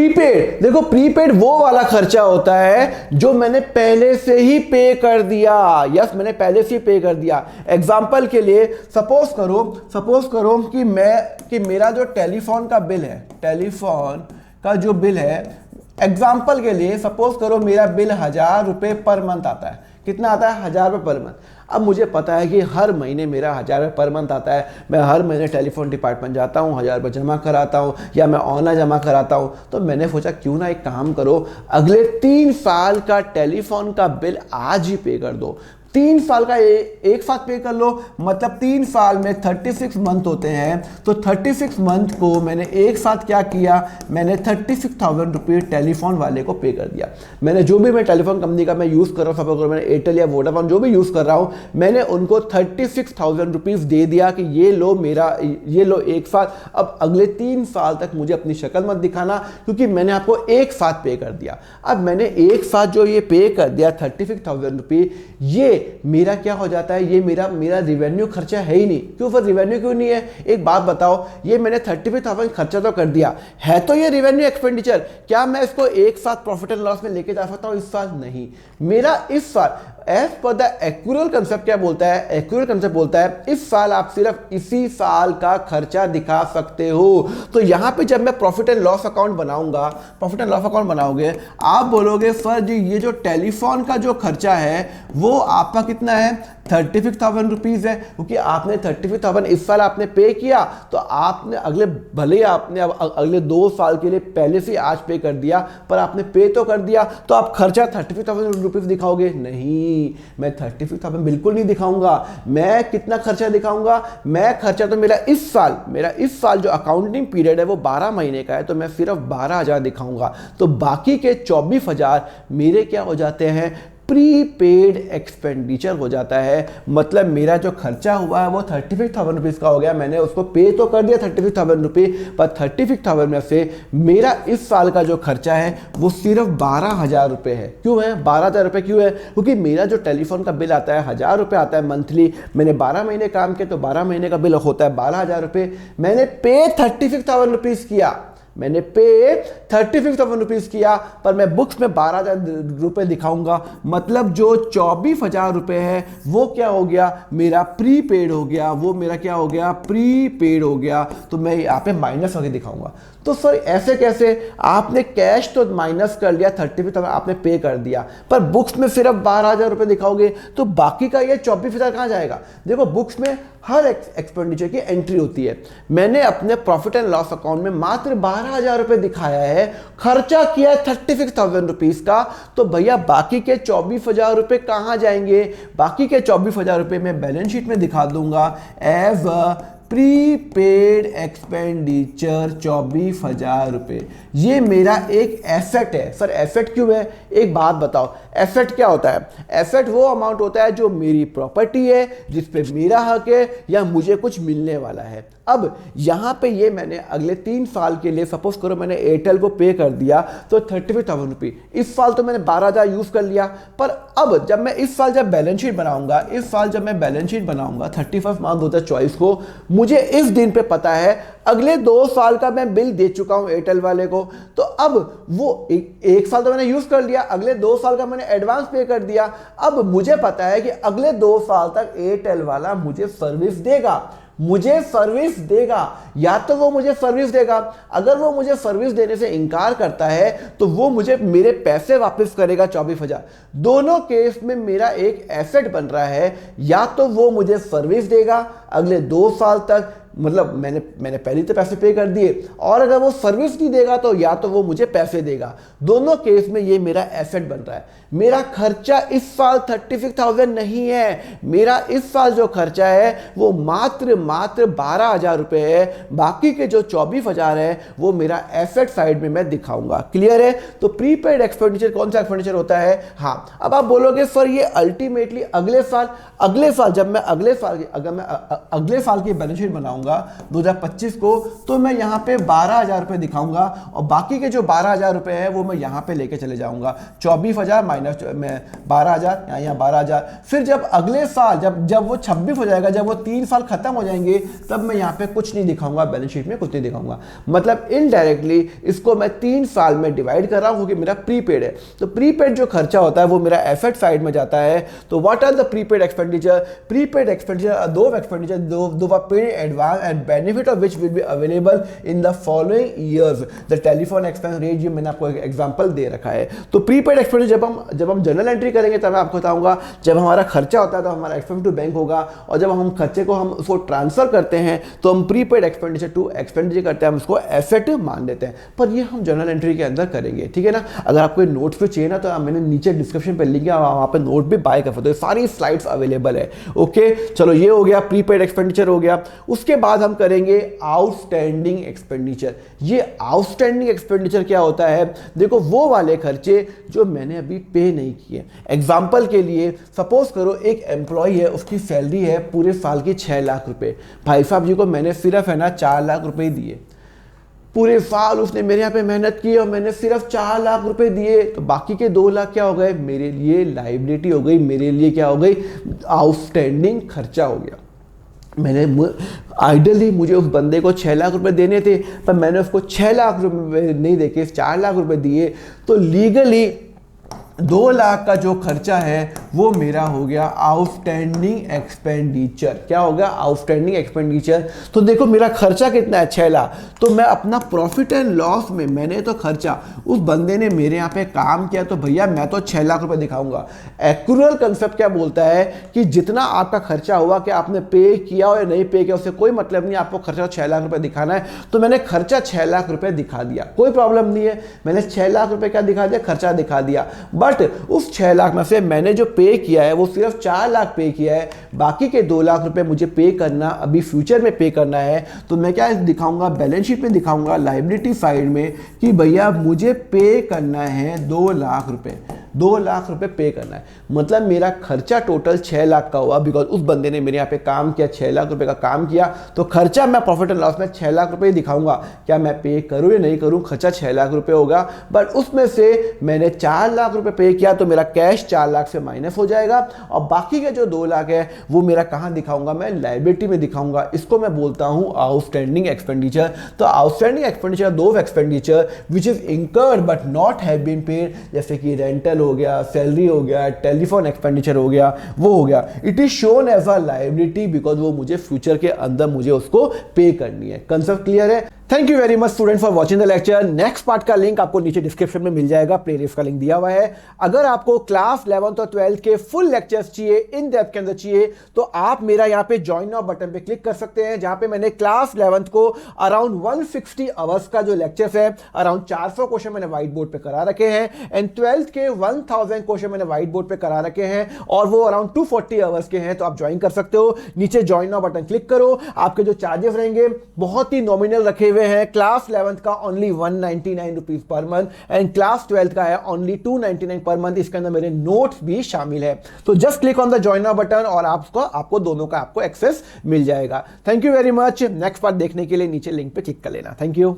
Prepaid, देखो prepaid वो वाला खर्चा होता है जो मैंने पहले से ही पे कर दिया। यस, मैंने पहले से ही पे कर दिया। एग्जांपल के लिए सपोज करो कि मेरा जो टेलीफोन का बिल है, टेलीफोन का जो बिल है, एग्जाम्पल के लिए सपोज करो मेरा बिल 1000 रुपये पर मंथ आता है। कितना आता है? 1000 रुपये पर मंथ। अब मुझे पता है कि हर महीने मेरा 1000 रुपये पर मंथ आता है, मैं हर महीने टेलीफोन डिपार्टमेंट जाता हूँ, 1000 रुपये जमा कराता हूँ या मैं ऑनलाइन जमा कराता हूँ। तो मैंने सोचा क्यों ना एक काम करो, अगले 3 साल का टेलीफोन का बिल आज ही पे कर दो। 3 साल का एक साथ पे कर लो, मतलब 3 साल में 36 मंथ होते हैं। तो 36 मंथ को मैंने एक साथ क्या किया, मैंने 36,000 रुपये टेलीफोन वाले को पे कर दिया। मैंने जो भी मैं टेलीफोन कंपनी का मैं यूज़ कर रहा हूँ, सपोज करो मैंने एयरटेल या वोडाफोन जो भी यूज़ कर रहा हूँ, मैंने उनको 36,000 रुपीज़ दे दिया कि ये लो एक साथ। अब अगले 3 साल तक मुझे अपनी शक्ल मत दिखाना, क्योंकि मैंने आपको एक साथ पे कर दिया। अब मैंने एक साथ जो ये पे कर दिया 36,000 रुपये, ये मेरा क्या हो जाता है, ये मेरा रिवेन्यू खर्चा है ही नहीं। क्यों? फिर रिवेन्यू क्यों नहीं है? एक बात बताओ, ये मैंने 35,000 खर्चा तो कर दिया है, तो ये रिवेन्यू एक्सपेंडिचर, क्या मैं इसको एक साथ प्रॉफिट एंड लॉस में लेके जा सकता हूं इस साल? नहीं। मेरा इस साल as per the accrual concept क्या बोलता है, एक्यूरल कंसेप्ट बोलता है इस साल आप सिर्फ इसी साल का खर्चा दिखा सकते हो। तो यहां पे जब मैं प्रॉफिट एंड लॉस अकाउंट बनाऊंगा, प्रॉफिट एंड लॉस अकाउंट बनाओगे, आप बोलोगे सर जी ये जो टेलीफोन का जो खर्चा है वो आपका कितना है, 36,000 रुपीज है, क्योंकि आपने 36,000 इस साल आपने पे किया, तो आपने भले ही आपने अगले 2 साल के लिए पहले से आज पे कर दिया, पर आपने पे तो कर दिया, तो आप खर्चा 36,000 रुपीज दिखाओगे? नहीं, मैं 36,000 बिल्कुल नहीं दिखाऊंगा। मैं कितना खर्चा दिखाऊंगा? मैं खर्चा तो मेरा इस साल जो अकाउंटिंग पीरियड है वो 12 महीने का है, तो मैं सिर्फ 12,000 दिखाऊंगा। तो बाकी के 24,000 मेरे क्या हो जाते हैं, प्रीपेड एक्सपेंडिचर हो जाता है। मतलब मेरा जो खर्चा हुआ है वो 36,000 रुपीज़ का हो गया, मैंने उसको पे तो कर दिया 36,000 रुपये, पर 36,000 में से मेरा इस साल का जो खर्चा है वो सिर्फ 12,000 रुपये है। क्यों है 12,000 रुपये? क्यों है? क्योंकि मेरा जो टेलीफोन का बिल आता है 1000 रुपये आता है मंथली, मैंने 12 महीने काम किया तो 12 महीने का बिल होता है 12,000 रुपये। मैंने पे 36,000 रुपीज़ किया, मैंने पे 36,000 रुपीज़ किया, पर मैं बुक्स में 12,000 रुपये दिखाऊंगा। मतलब जो 24,000 रुपये है वो क्या हो गया, मेरा प्रीपेड हो गया, वो मेरा क्या हो गया, प्रीपेड हो गया। तो मैं यहाँ पे माइनस करके दिखाऊंगा। तो सर ऐसे कैसे? आपने कैश तो माइनस कर लिया, 36,000 आपने पे कर दिया, पर बुक्स में सिर्फ 12,000 रुपये दिखाओगे, तो बाकी का ये 24,000 कहाँ जाएगा? देखो बुक्स में हर एक्सपेंडिचर की एंट्री होती है। मैंने अपने प्रॉफिट एंड लॉस अकाउंट में मात्र 12,000 रुपये दिखाया है, खर्चा किया है 36,000 रुपीज़ का, तो भैया बाकी के 24,000 रुपये कहाँ जाएंगे? बाकी के 24,000 रुपये मैं बैलेंस शीट में दिखा दूंगा एज प्रीपेड एक्सपेंडिचर 24,000 रुपये। ये मेरा एक एसेट है। सर एसेट क्यों है? एक बात बताओ, एसेट क्या होता है? एसेट वो अमाउंट होता है जो मेरी प्रॉपर्टी है, जिस पे मेरा हक है या मुझे कुछ मिलने वाला है। अब यहाँ पे ये मैंने अगले 3 साल के लिए सपोज करो मैंने एयरटेल को पे कर दिया, तो 35,000 रुपये। इस साल तो मैंने 12,000 यूज कर लिया, पर अब जब मैं इस साल जब बैलेंस शीट बनाऊंगा, 31 मार्च 2024 को, मुझे इस दिन पे पता है अगले 2 साल का मैं बिल दे चुका हूं एयरटेल वाले को। तो अब वो एक साल तो मैंने यूज कर लिया, अगले 2 साल का मैंने एडवांस पे कर दिया। अब मुझे पता है कि अगले 2 साल तक एयरटेल वाला मुझे सर्विस देगा, या तो वो मुझे सर्विस देगा, अगर वो मुझे सर्विस देने से इनकार करता है तो वो मुझे मेरे पैसे वापस करेगा 24,000। दोनों केस में मेरा एक एसेट बन रहा है, या तो वो मुझे सर्विस देगा अगले 2 साल तक, मतलब मैंने पहले तो पैसे पे कर दिए, और अगर वो सर्विस नहीं देगा तो या तो वो मुझे पैसे देगा। दोनों केस में ये मेरा एसेट बन रहा है। मेरा खर्चा इस साल 36,000 नहीं है, मेरा इस साल जो खर्चा है वो मात्र 12,000 रुपये है। बाकी के जो 24,000 है वो मेरा एसेट साइड में मैं दिखाऊंगा। क्लियर है? तो प्रीपेड एक्सपेंडिचर कौन सा एक्सपेंडिचर होता है? हाँ, अब आप बोलोगे सर ये अल्टीमेटली अगले साल जब मैं अगले साल की बैलेंस शीट बनाऊंगा, दिखाऊंगा 2025 को, तो मैं यहाँ पे 12,000 रुपये दिखाऊंगा और बाकी के जो 12,000 रुपये है वो मैं यहाँ पे लेके चले जाऊंगा। 24,000 माइनस 12,000, यहाँ 12,000। फिर जब अगले साल जब वो 26 हो जाएगा, जब वो 3 साल खत्म हो जाएंगे, तब मैं यहाँ पे कुछ नहीं दिखाऊंगा, बैलेंस शीट में कुछ नहीं दिखाऊंगा। मतलब इनडायरेक्टली इसको मैं 3 साल में डिवाइड कर रहा हूँ क्योंकि मेरा प्रीपेड है। तो प्रीपेड जो खर्चा होता है वो मेरा एसेट साइड में जाता है। तो what are the prepaid expenditure? Prepaid expenditure those expenditure those paid advance and benefit of which will be available in the following years. The telephone expense rate, ये मैंने आपको एक एग्जांपल दे रखा है। तो प्रीपेड एक्सपेंडिचर जब हम जर्नल एंट्री करेंगे तब मैं आपको बताऊंगा। जब हमारा खर्चा होता है तो हमारा एक्सपेंस टू बैंक होगा, और जब हम खर्चे को हम उसको ट्रांसफर करते हैं तो हम प्रीपेड एक्सपेंडिचर टू एक्सपेंडिचर करते हैं, हम उसको एसेट मान लेते हैं। पर ये हम जर्नल एंट्री के अंदर करेंगे, ठीक है ना। अगर आपको नोट्स पे चाहिए ना तो मैंने नीचे डिस्क्रिप्शन पे लिंक है, वहाँ पे नोट भी बाय कर सकते हो, सारी स्लाइड्स अवेलेबल है। ओके, चलो ये हो गया, प्रीपेड एक्सपेंडिचर हो गया। उसके बाद हम करेंगे आउटस्टैंडिंग एक्सपेंडिचर। ये आउटस्टैंडिंग एक्सपेंडिचर क्या होता है? देखो, वो वाले खर्चे जो मैंने अभी पे नहीं किए। एग्जाम्पल के लिए सपोज करो एक एम्प्लॉय है, उसकी सैलरी है पूरे साल की 6 लाख रुपए। भाई साहब जी को मैंने सिर्फ है ना 4 लाख रुपए दिए। पूरे साल उसने मेरे यहाँ पे मेहनत की और मैंने सिर्फ 4 लाख रुपए दिए, तो बाकी के 2 लाख क्या हो गए? मेरे लिए लायबिलिटी हो गई, मेरे लिए क्या हो गई? आउटस्टैंडिंग खर्चा हो गया। मैंने आइडियली मुझे उस बंदे को 6 लाख रुपए देने थे, पर मैंने उसको 6 लाख रुपए नहीं देके 4 लाख रुपए दिए, तो लीगली 2 लाख का जो खर्चा है वो मेरा हो गया आउटस्टैंडिंग एक्सपेंडिचर। क्या हो गया? Outstanding expenditure. तो देखो मेरा खर्चा कितना है? 6 लाख। तो मैं अपना प्रॉफिट एंड लॉस में मैंने तो खर्चा, उस बंदे ने मेरे यहाँ पे काम किया, तो भैया मैं तो 6 लाख रुपए दिखाऊंगा। एक्रूअल कंसेप्ट क्या बोलता है कि जितना आपका खर्चा हुआ, कि आपने पे किया हो या नहीं पे किया, उससे कोई मतलब नहीं, आपको खर्चा 6 लाख रुपए दिखाना है। तो मैंने खर्चा 6 लाख रुपए दिखा दिया, कोई प्रॉब्लम नहीं है। मैंने 6 लाख रुपए क्या दिखा दिया? खर्चा दिखा दिया। बट उस 6 लाख में से मैंने जो पे किया है वो सिर्फ 4 लाख पे किया है, बाकी के 2 लाख रुपए मुझे पे करना, अभी फ्यूचर में पे करना है। तो मैं क्या दिखाऊंगा? बैलेंस शीट में दिखाऊंगा, लायबिलिटी साइड में, कि भैया मुझे पे करना है 2 लाख रुपए। 2 लाख रुपए पे करना है। मतलब मेरा खर्चा टोटल 6 लाख का हुआ, बिकॉज उस बंदे ने मेरे यहाँ पे काम किया, 6 लाख रुपए का काम किया। तो खर्चा मैं प्रॉफिट एंड लॉस में 6 लाख रुपए ही दिखाऊंगा। क्या मैं पे करूँ या नहीं करूँ, खर्चा 6 लाख रुपए होगा। बट उसमें से मैंने 4 लाख रुपए पे किया, तो मेरा कैश 4 लाख से माइनस हो जाएगा, और बाकी के जो 2 लाख है वो मेरा कहाँ दिखाऊंगा? मैं लायबिलिटी में दिखाऊंगा। इसको मैं बोलता हूँ आउटस्टैंडिंग एक्सपेंडिचर। तो outstanding expenditure, those expenditure which is incurred but not have been paid, जैसे कि रेंटल हो गया, सैलरी हो गया, टेलीफोन एक्सपेंडिचर हो गया, वो हो गया। It is shown as a liability because वो मुझे फ्यूचर के अंदर मुझे उसको पे करनी है। कंसेप्ट क्लियर है? Thank you very much student for watching the lecture. Next part का लिंक आपको नीचे डिस्क्रिप्शन में मिल जाएगा, प्लेलिस्ट का लिंक दिया हुआ है। अगर आपको क्लास 11th और 12th के फुल लेक्चर्स चाहिए, इन डेप्थ के अंदर चाहिए, तो आप मेरा यहाँ पे ज्वाइन नाउ बटन पे क्लिक कर सकते हैं, जहां पे मैंने क्लास 11th को अराउंड 160 आवर्स का जो लेक्चर्स है, अराउंड 400 क्वेश्चन मैंने व्हाइट बोर्ड पे करा रखे हैं, एंड 12th के 1000 क्वेश्चन मैंने व्हाइट बोर्ड पे करा रखे हैं, और वो अराउंड 240 आवर्स के हैं। तो आप ज्वाइन कर सकते हो, नीचे ज्वाइन नाउ बटन क्लिक करो। आपके जो चार्जेस रहेंगे बहुत ही नॉमिनल रखे हुए हैं। क्लास 11th का only 199 rupees per month, and class 12th का है ओनली 299 पर मंथ। इसके अंदर मेरे नोट्स भी शामिल है। तो just click on the join now button और आपको दोनों का आपको एक्सेस मिल जाएगा। Thank you very much. Next part देखने के लिए नीचे लिंक पे क्लिक कर लेना। Thank you.